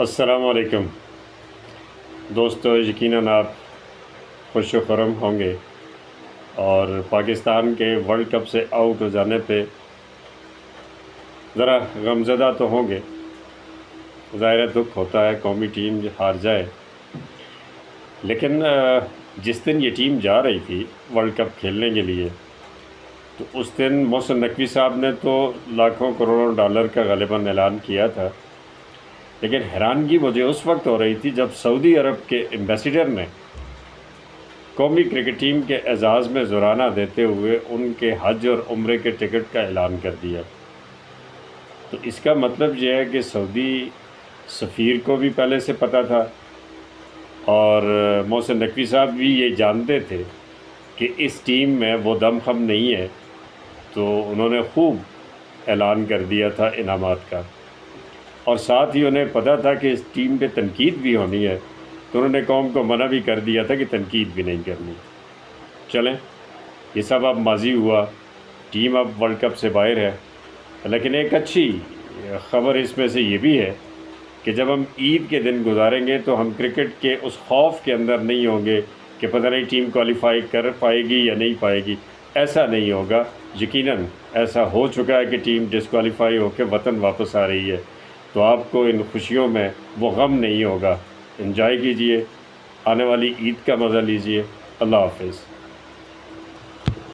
السلام علیکم دوستو، یقیناً آپ خوش و خرم ہوں گے اور پاکستان کے ورلڈ کپ سے آؤٹ ہو جانے پہ ذرا غمزدہ تو ہوں گے۔ ظاہر دکھ ہوتا ہے قومی ٹیم ہار جائے، لیکن جس دن یہ ٹیم جا رہی تھی ورلڈ کپ کھیلنے کے لیے تو اس دن محسن نقوی صاحب نے تو لاکھوں کروڑوں ڈالر کا غالباً اعلان کیا تھا، لیکن حیرانگی مجھے اس وقت ہو رہی تھی جب سعودی عرب کے ایمبیسیڈر نے قومی کرکٹ ٹیم کے اعزاز میں زرانہ دیتے ہوئے ان کے حج اور عمرے کے ٹکٹ کا اعلان کر دیا۔ تو اس کا مطلب یہ ہے کہ سعودی سفیر کو بھی پہلے سے پتہ تھا اور محسن نقوی صاحب بھی یہ جانتے تھے کہ اس ٹیم میں وہ دم خم نہیں ہے، تو انہوں نے خوب اعلان کر دیا تھا انعامات کا، اور ساتھ ہی انہیں پتہ تھا کہ اس ٹیم پہ تنقید بھی ہونی ہے، تو انہوں نے قوم کو منع بھی کر دیا تھا کہ تنقید بھی نہیں کرنی۔ چلیں، یہ سب اب ماضی ہوا، ٹیم اب ورلڈ کپ سے باہر ہے، لیکن ایک اچھی خبر اس میں سے یہ بھی ہے کہ جب ہم عید کے دن گزاریں گے تو ہم کرکٹ کے اس خوف کے اندر نہیں ہوں گے کہ پتہ نہیں ٹیم کوالیفائی کر پائے گی یا نہیں پائے گی۔ ایسا نہیں ہوگا، یقیناً ایسا ہو چکا ہے کہ ٹیم ڈسکوالیفائی ہو کے وطن واپس آ رہی ہے، تو آپ کو ان خوشیوں میں وہ غم نہیں ہوگا۔ انجوائے کیجئے، آنے والی عید کا مزہ لیجئے۔ اللہ حافظ۔